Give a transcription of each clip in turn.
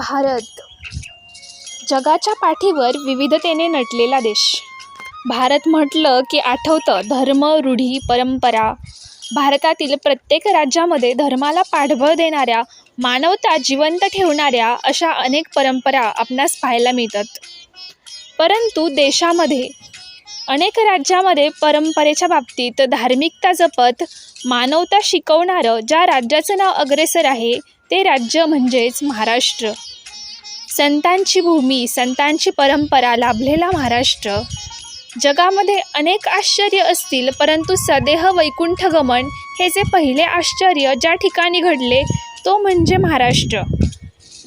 भारत जगाच्या पाठीवर विविधतेने नटलेला देश. भारत म्हटलं की आठवतं धर्म, रूढी, परंपरा. भारतातील प्रत्येक राज्यामध्ये धर्माला पाठबळ देणाऱ्या, मानवता जिवंत ठेवणाऱ्या अशा अनेक परंपरा आपणास पाहायला मिळतात. परंतु देशामध्ये अनेक राज्यामध्ये परंपरेच्या बाबतीत धार्मिकता जपत मानवता शिकवणारं ज्या राज्याचं नाव अग्रेसर आहे ते राज्य म्हणजेच महाराष्ट्र. संतांची भूमी, संतांची परंपरा लाभलेला महाराष्ट्र. जगामध्ये अनेक आश्चर्य असतील, परंतु सदेह वैकुंठ गमन हे जे पहिले आश्चर्य ज्या ठिकाणी घडले तो म्हणजे महाराष्ट्र.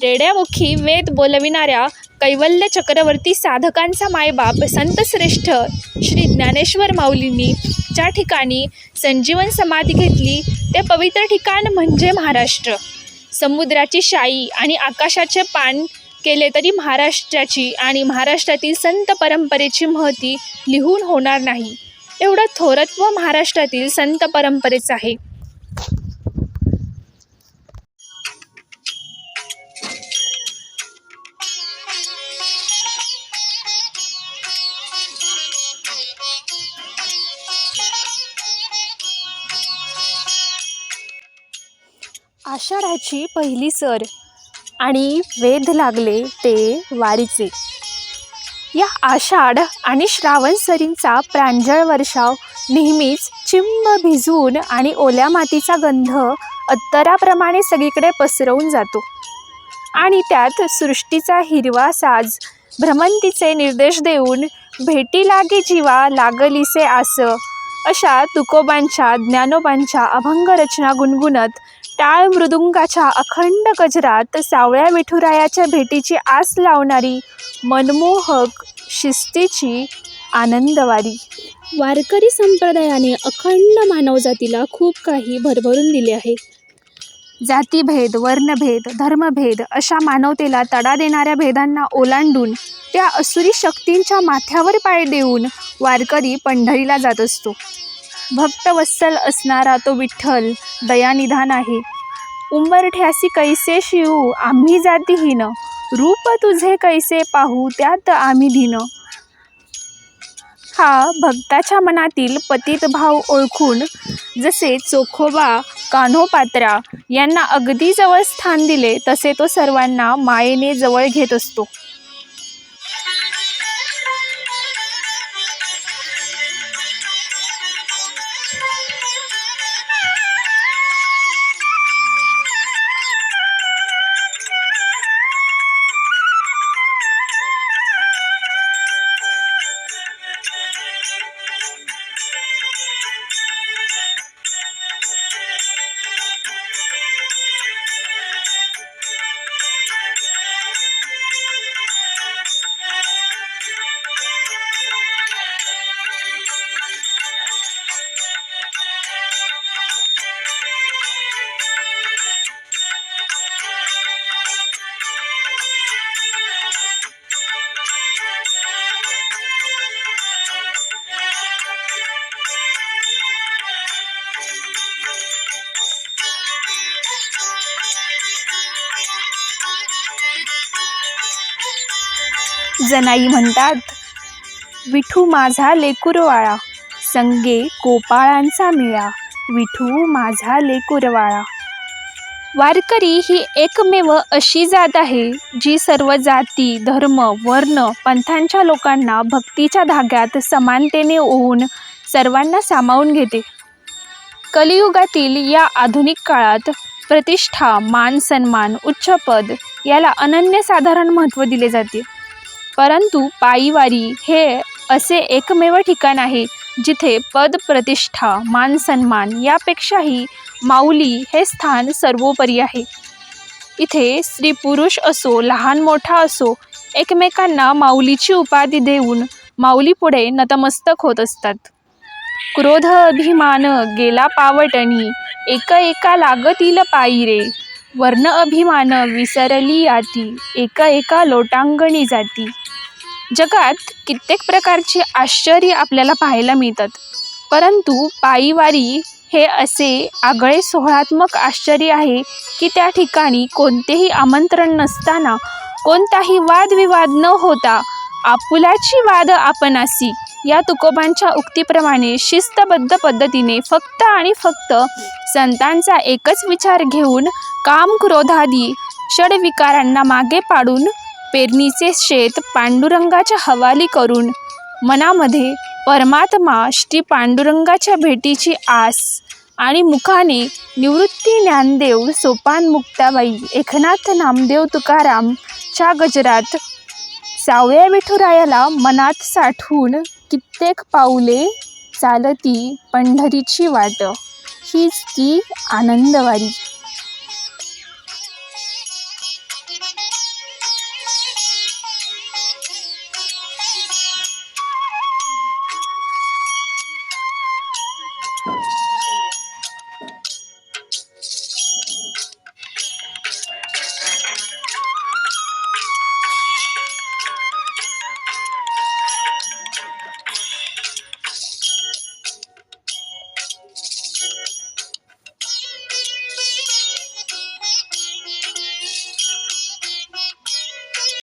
रेड्यामुखी वेद बोलविणाऱ्या कैवल्य चक्रवर्ती साधकांचा मायबाप संतश्रेष्ठ श्री ज्ञानेश्वर माऊलींनी ज्या ठिकाणी संजीवन समाधी घेतली ते पवित्र ठिकाण म्हणजे महाराष्ट्र. समुद्राची शाई आणि आकाशाचे पान केले तरी महाराष्ट्राची आणि महाराष्ट्रातील संत परंपरेची महती लिहून होणार नाही, एवढं थोरत्व महाराष्ट्रातील संत परंपरेचं आहे. आषाढाची पहिली सर आणि वेध लागले ते वारीचे. या आषाढ आणि श्रावण सरींचा प्रांजळ वर्षाव नेहमीच चिंब भिजवून आणि ओल्या मातीचा गंध अत्तराप्रमाणे सगळीकडे पसरवून जातो आणि त्यात सृष्टीचा हिरवा साज भ्रमंतीचे निर्देश देऊन भेटी लागे जीवा लागलीसे आस अशा तुकोबांच्या, ज्ञानोबांच्या अभंग रचना गुणगुणत टाळ मृदुंगाच्या अखंड गजरात सावळ्या विठुरायाच्या भेटीची आस लावणारी मनमोहक शिस्तीची आनंदवारी. वारकरी संप्रदायाने अखंड मानवजातीला खूप काही भरभरून दिले आहे. जातीभेद, वर्णभेद, धर्मभेद अशा मानवतेला तडा देणाऱ्या भेदांना ओलांडून त्या असुरी शक्तींच्या माथ्यावर पाय देऊन वारकरी पंढरीला जात असतो. भक्तवत्सल असणारा तो विठ्ठल दयानिधान आहे. उंबरठ्यासी कैसे शिवू आम्ही जातीहीन, रूप तुझे कैसे पाहू त्यात आम्ही धीन. हा भक्ताच्या मनातील पतित भाव ओळखून जसे चोखोबा कान्होपात्रा यांना अगदी जवळ स्थान दिले तसे तो सर्वांना मायेने जवळ घेत असतो. जनाई म्हणतात, विठू माझा लेकुरवाळा, संगे गोपाळांचा मेळा, विठू माझा लेकुरवाळा. वारकरी ही एकमेव अशी जात आहे जी सर्व जाती, धर्म, वर्ण, पंथांच्या लोकांना भक्तीच्या धाग्यात समानतेने ओवून सर्वांना सामावून घेते. कलियुगातील या आधुनिक काळात प्रतिष्ठा, मान सन्मान, उच्चपद याला अनन्यसाधारण महत्त्व दिले जाते. परंतु पायीवारी हे असे एकमेव ठिकाण आहे जिथे पद, प्रतिष्ठा, मान सन्मान यापेक्षाही माऊली हे स्थान सर्वोपरी आहे. इथे स्त्री पुरुष असो, लहान मोठा असो, एकमेकांना माऊलीची उपाधी देऊन माऊलीपुढे नतमस्तक होत असतात. क्रोध अभिमान गेला पावटणी, एक एका लागतील पायी रे, वर्ण अभिमान विसरली याती, एक एका लोटांगणी जाती. जगात कित्येक प्रकारची आश्चर्य आपल्याला पाहायला मिळतात, परंतु पायीवारी हे असे आगळे सोहळात्मक आश्चर्य आहे की त्या ठिकाणी कोणतेही आमंत्रण नसताना, कोणताही वादविवाद न होता आपुलाची वाद आपणासी या तुकोबांच्या उक्तीप्रमाणे शिस्तबद्ध पद्धतीने फक्त आणि फक्त संतांचा एकच विचार घेऊन काम क्रोधादी षडविकारांना मागे पाडून पेरणीचे शेत पांडुरंगाच्या हवाली करून मनामध्ये परमात्मा श्री पांडुरंगाच्या भेटीची आस आणि मुखाने निवृत्ती ज्ञानदेव सोपान मुक्ताबाई एकनाथ नामदेव तुकाराम च्या गजरात सावळ्या विठुरायाला मनात साठवून कित्येक पाऊले चालती पंढरीची वाट हीच ती आनंदवारी.